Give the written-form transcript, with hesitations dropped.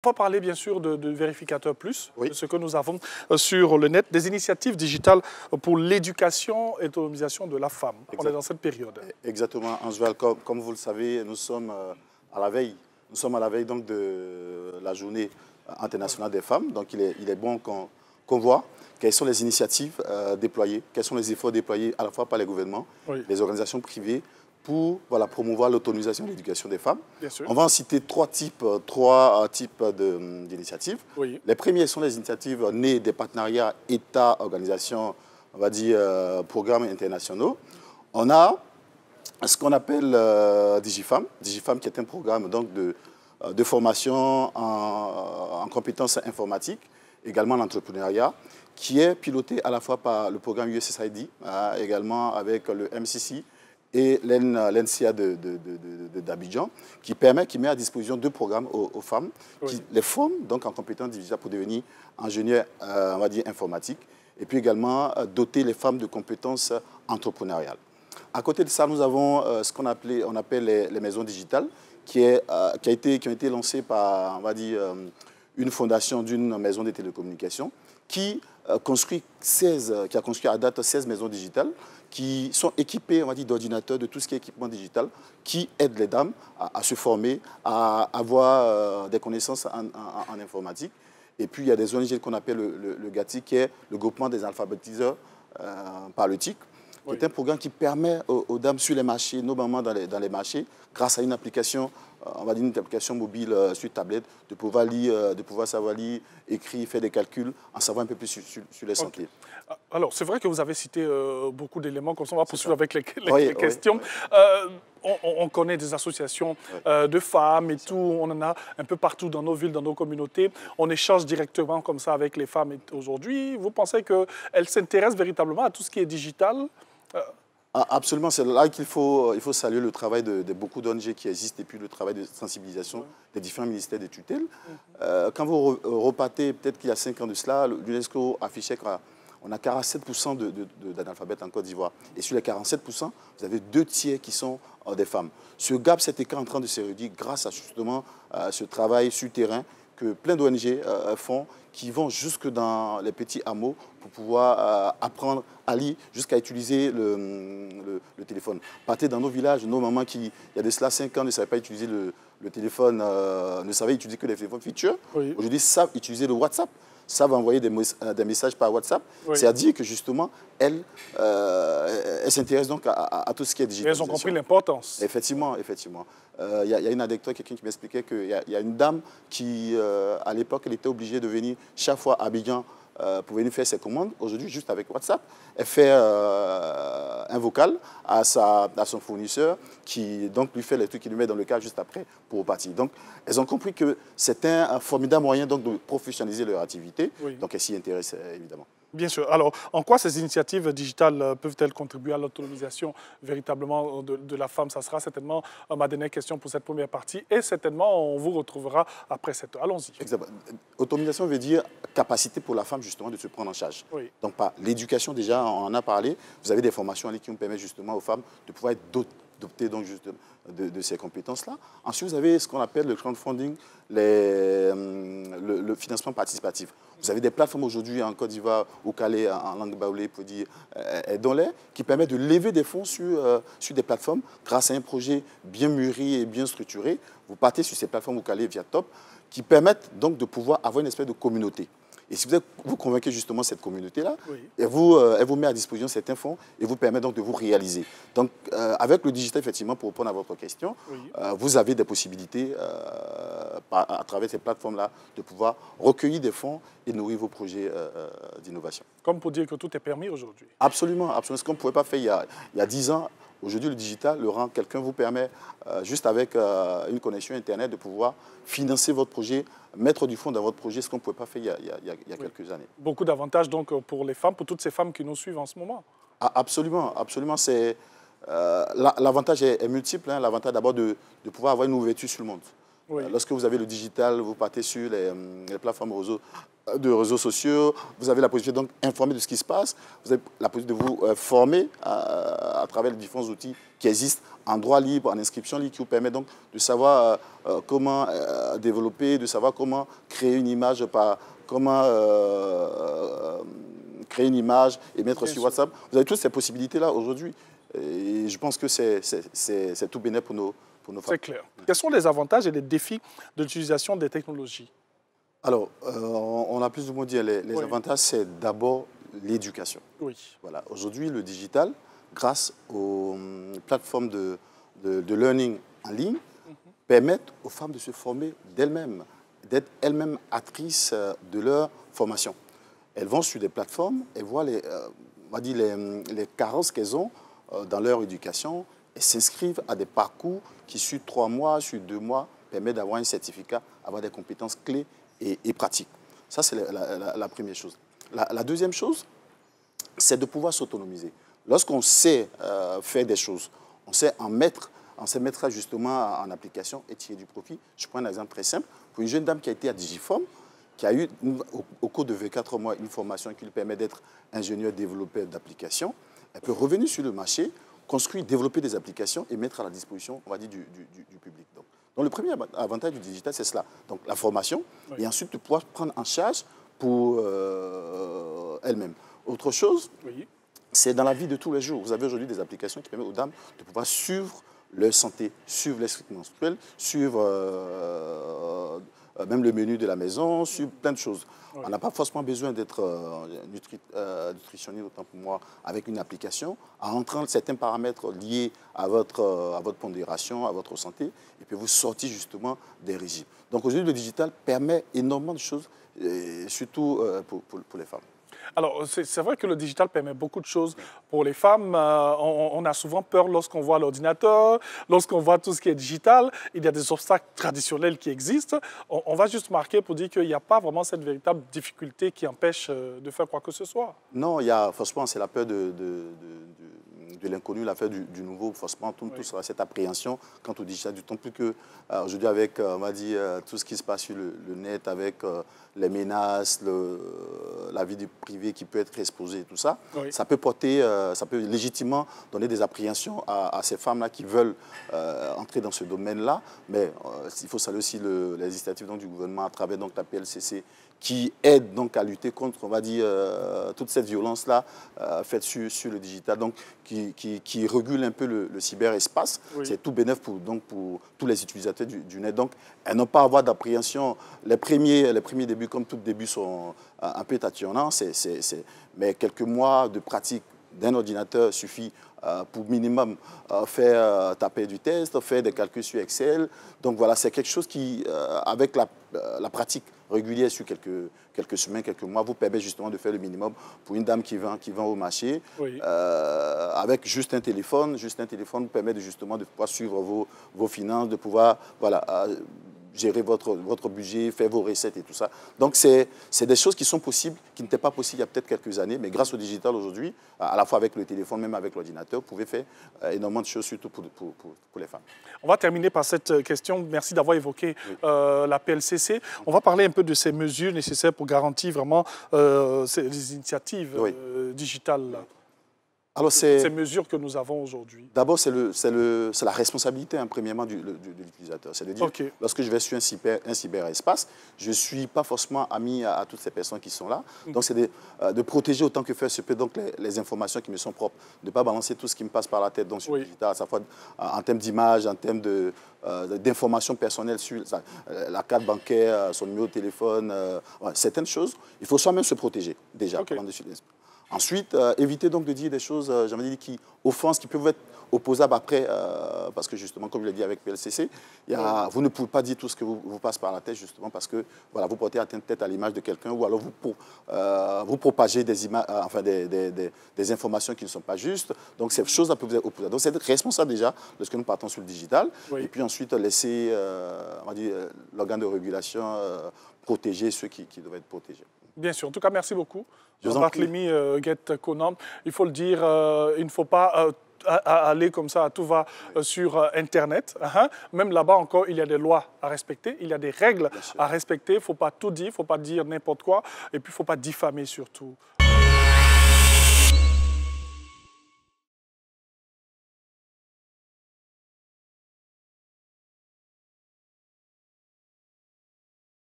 On va parler bien sûr de Vérificateur Plus, Oui. de ce que nous avons sur le net, des initiatives digitales pour l'éducation et l'autonomisation de la femme. On est dans cette période. Exactement, Angeval, comme vous le savez, nous sommes à la veille. Nous sommes à la veille donc, de la journée internationale des femmes. Donc il est bon qu'on voit quelles sont les initiatives déployées, quels sont les efforts déployés à la fois par les gouvernements, Oui. les organisations privées, pour promouvoir l'autonomisation et l'éducation des femmes. Bien sûr. On va en citer trois types d'initiatives. Oui. Les premières sont les initiatives nées des partenariats État, organisations, on va dire, programmes internationaux. On a ce qu'on appelle DigiFemme. DigiFemme qui est un programme donc, de formation en compétences informatiques, également en entrepreneuriat, qui est piloté à la fois par le programme USSID, également avec le MCC, et l'NCA d'Abidjan, qui met à disposition deux programmes aux femmes, Oui. qui les forment donc en compétences digitales pour devenir ingénieurs, on va dire, informatiques, et puis également doter les femmes de compétences entrepreneuriales. À côté de ça, nous avons ce qu'on appelle les maisons digitales, qui ont été lancées par, on va dire, une fondation d'une maison de télécommunications, qui a construit à date 16 maisons digitales, qui sont équipées, on va dire, d'ordinateurs, de tout ce qui est équipement digital, qui aident les dames à se former, à avoir des connaissances en informatique. Et puis, il y a des ONG qu'on appelle le GATI, qui est le groupement des alphabétiseurs par le TIC, qui est un programme qui permet aux dames sur les marchés, notamment dans les marchés, grâce à une application, on va dire une application mobile sur tablette, de pouvoir lire, de pouvoir savoir lire, écrire, faire des calculs, en savoir un peu plus sur les santé. Alors, c'est vrai que vous avez cité beaucoup d'éléments, comme ça on va poursuivre avec les questions. Oui. On connaît des associations de femmes et tout, on en a un peu partout dans nos villes, dans nos communautés. On échange directement comme ça avec les femmes aujourd'hui. Vous pensez qu'elles s'intéressent véritablement à tout ce qui est digital? Absolument, c'est là qu'il faut saluer le travail de beaucoup d'ONG qui existent et puis le travail de sensibilisation des différents ministères des tutelles. Quand vous repartez, peut-être qu'il y a 5 ans de cela, l'UNESCO affichait qu'on a 47% d'analphabètes en Côte d'Ivoire. Et sur les 47%, vous avez 2 tiers qui sont des femmes. Ce gap, cet écart en train de se réduire grâce à justement ce travail sur terrain que plein d'ONG font, qui vont jusque dans les petits hameaux pour pouvoir apprendre à lire, jusqu'à utiliser le téléphone. Partez dans nos villages, nos mamans qui, il y a de cela 5 ans, ne savaient pas utiliser le téléphone, ne savaient utiliser que les téléphones feature. Oui. Aujourd'hui, savent utiliser le WhatsApp, savent envoyer des messages par WhatsApp. Oui. C'est à dire que justement, elles s'intéressent donc à tout ce qui est digitalisation. Elles ont compris l'importance. Effectivement, effectivement. Il y a une anecdote, quelqu'un qui m'expliquait qu'il y a une dame qui, à l'époque, elle était obligée de venir chaque fois à Abidjan pour venir faire ses commandes. Aujourd'hui, juste avec WhatsApp, elle fait un vocal à son fournisseur qui donc lui fait les trucs qu'il lui met dans le cadre juste après pour repartir. Donc, elles ont compris que c'est un formidable moyen donc, de professionnaliser leur activité. Oui. Donc, elles s'y intéressent évidemment. Bien sûr. Alors, en quoi ces initiatives digitales peuvent-elles contribuer à l'autonomisation véritablement de la femme? Ça sera certainement ma dernière question pour cette première partie. Et certainement, on vous retrouvera après cette heure. Allons-y. Exactement. Autonomisation veut dire capacité pour la femme justement de se prendre en charge. Oui. Donc, par l'éducation, déjà, on en a parlé. Vous avez des formations en ligne qui nous permettent justement aux femmes de pouvoir être dotées donc, de ces compétences-là. Ensuite, vous avez ce qu'on appelle le crowdfunding, le financement participatif. Vous avez des plateformes aujourd'hui en Côte d'Ivoire, au Calais, en langue baoulé, pour dire aidons-les, qui permettent de lever des fonds sur des plateformes grâce à un projet bien mûri et bien structuré. Vous partez sur ces plateformes au Calais via Top, qui permettent donc de pouvoir avoir une espèce de communauté. Et si vous convainquez justement cette communauté-là, oui, elle vous met à disposition certains fonds et vous permet donc de vous réaliser. Donc, avec le digital, effectivement, pour répondre à votre question, oui, vous avez des possibilités à travers ces plateformes-là de pouvoir recueillir des fonds et nourrir vos projets d'innovation. Comme pour dire que tout est permis aujourd'hui. Absolument, absolument. Ce qu'on ne pouvait pas faire il y a 10 ans, aujourd'hui, le digital, quelqu'un vous permet, juste avec une connexion Internet, de pouvoir financer votre projet, mettre du fonds dans votre projet, ce qu'on ne pouvait pas faire il y a quelques années. Beaucoup d'avantages donc pour les femmes, pour toutes ces femmes qui nous suivent en ce moment. Absolument, absolument. L'avantage est multiple. Hein. L'avantage d'abord de pouvoir avoir une ouverture sur le monde. Oui. Lorsque vous avez le digital, vous partez sur les plateformes de réseaux sociaux, vous avez la possibilité donc d'informer de ce qui se passe, vous avez la possibilité de vous former à travers les différents outils qui existent en droit libre, en inscription libre, qui vous permet donc de savoir comment développer, de savoir comment créer une image, créer une image et mettre sur WhatsApp. Vous avez toutes ces possibilités-là aujourd'hui. Et je pense que c'est tout bénéfique pour nos femmes. C'est clair. Quels sont les avantages et les défis de l'utilisation des technologies? Alors, on a plus ou moins dit les avantages, c'est d'abord l'éducation. Oui. Voilà. Aujourd'hui, le digital, grâce aux plateformes de learning en ligne, permettent aux femmes de se former d'elles-mêmes, d'être elles-mêmes actrices de leur formation. Elles vont sur des plateformes et voient les carences qu'elles ont dans leur éducation et s'inscrivent à des parcours qui, sur 3 mois, sur 2 mois, permettent d'avoir un certificat, avoir des compétences clés et pratiques. Ça, c'est la première chose. La deuxième chose, c'est de pouvoir s'autonomiser. Lorsqu'on sait faire des choses, on sait mettre ça justement en application et tirer du profit. Je prends un exemple très simple. Pour une jeune dame qui a été à Digiform, qui a eu au cours de 24 mois une formation qui lui permet d'être ingénieur développeur d'applications, elle peut revenir sur le marché, construire, développer des applications et mettre à la disposition, on va dire, du public. Donc le premier avantage du digital, c'est cela. Donc la formation, et ensuite de pouvoir prendre en charge pour elle-même. Autre chose, c'est dans la vie de tous les jours. Vous avez aujourd'hui des applications qui permettent aux dames de pouvoir suivre leur santé, suivre les cycles menstruels, suivre même le menu de la maison, suivre plein de choses. On n'a pas forcément besoin d'être nutritionniste, autant pour moi, avec une application, en entrant certains paramètres liés à votre pondération, à votre santé, et puis vous sortez justement des régimes. Donc aujourd'hui, le digital permet énormément de choses, et surtout pour les femmes. Alors, c'est vrai que le digital permet beaucoup de choses pour les femmes. On a souvent peur lorsqu'on voit l'ordinateur, lorsqu'on voit tout ce qui est digital. Il y a des obstacles traditionnels qui existent. On va juste marquer pour dire qu'il n'y a pas vraiment cette véritable difficulté qui empêche de faire quoi que ce soit. Non, franchement, c'est la peur de l'inconnu, la peur du nouveau. Franchement, tout sera cette appréhension quant au digital. D'autant plus qu'aujourd'hui, avec on va dire, tout ce qui se passe sur le net, avec les menaces, la vie du privé qui peut être exposée, tout ça, ça peut ça peut légitimement donner des appréhensions à ces femmes-là qui veulent entrer dans ce domaine-là. Mais il faut saluer aussi les initiatives du gouvernement à travers la PLCC qui aide donc à lutter contre, on va dire, toute cette violence-là faite sur le digital, donc qui régule un peu le cyberespace. C'est tout bénéfique pour tous les utilisateurs du net. Donc, elles n'ont pas à avoir d'appréhension. Les premiers débuts, comme tout début, sont un peu tatillonnants, mais quelques mois de pratique d'un ordinateur suffit pour minimum faire taper du test, faire des calculs sur Excel. Donc voilà, c'est quelque chose qui, avec la pratique régulière sur quelques semaines, quelques mois, vous permet justement de faire le minimum pour une dame qui vend au marché. Avec juste un téléphone vous permet justement de pouvoir suivre vos finances, de pouvoir gérer votre budget, faire vos recettes et tout ça. Donc, c'est des choses qui sont possibles, qui n'étaient pas possibles il y a peut-être quelques années, mais grâce au digital aujourd'hui, à la fois avec le téléphone, même avec l'ordinateur, vous pouvez faire énormément de choses, surtout pour les femmes. On va terminer par cette question. Merci d'avoir évoqué la PLCC. On va parler un peu de ces mesures nécessaires pour garantir vraiment ces initiatives digitales-là. Alors, ces mesures que nous avons aujourd'hui. D'abord, c'est la responsabilité, premièrement, de l'utilisateur. C'est de dire, lorsque je vais sur un cyberespace, je ne suis pas forcément ami à toutes ces personnes qui sont là. Donc, c'est de protéger autant que faire se peut donc les informations qui me sont propres. De ne pas balancer tout ce qui me passe par la tête donc, sur le digital, à sa fois en termes d'image, en termes d'informations personnelles sur la carte bancaire, son numéro de téléphone, certaines choses. Il faut soi-même se protéger, déjà, avant de suivre. Ensuite, éviter donc de dire des choses, qui offensent, qui peuvent être opposables après, parce que justement, comme je l'ai dit avec PLCC, vous ne pouvez pas dire tout ce que vous passe par la tête, justement, parce que voilà, vous portez atteinte peut-être à l'image de quelqu'un, ou alors vous propagez des images, des informations qui ne sont pas justes. Donc, ces choses-là peuvent être opposables. Donc, c'est être responsable déjà lorsque nous partons sur le digital, et puis ensuite laisser, l'organe de régulation protéger ceux qui doivent être protégés. Bien sûr. En tout cas, merci beaucoup. Barthélémy Guette-Konan, il faut le dire, il ne faut pas aller comme ça, tout va sur Internet. Même là-bas encore, il y a des lois à respecter, il y a des règles à respecter. Il ne faut pas tout dire, il ne faut pas dire n'importe quoi. Et puis, il ne faut pas diffamer surtout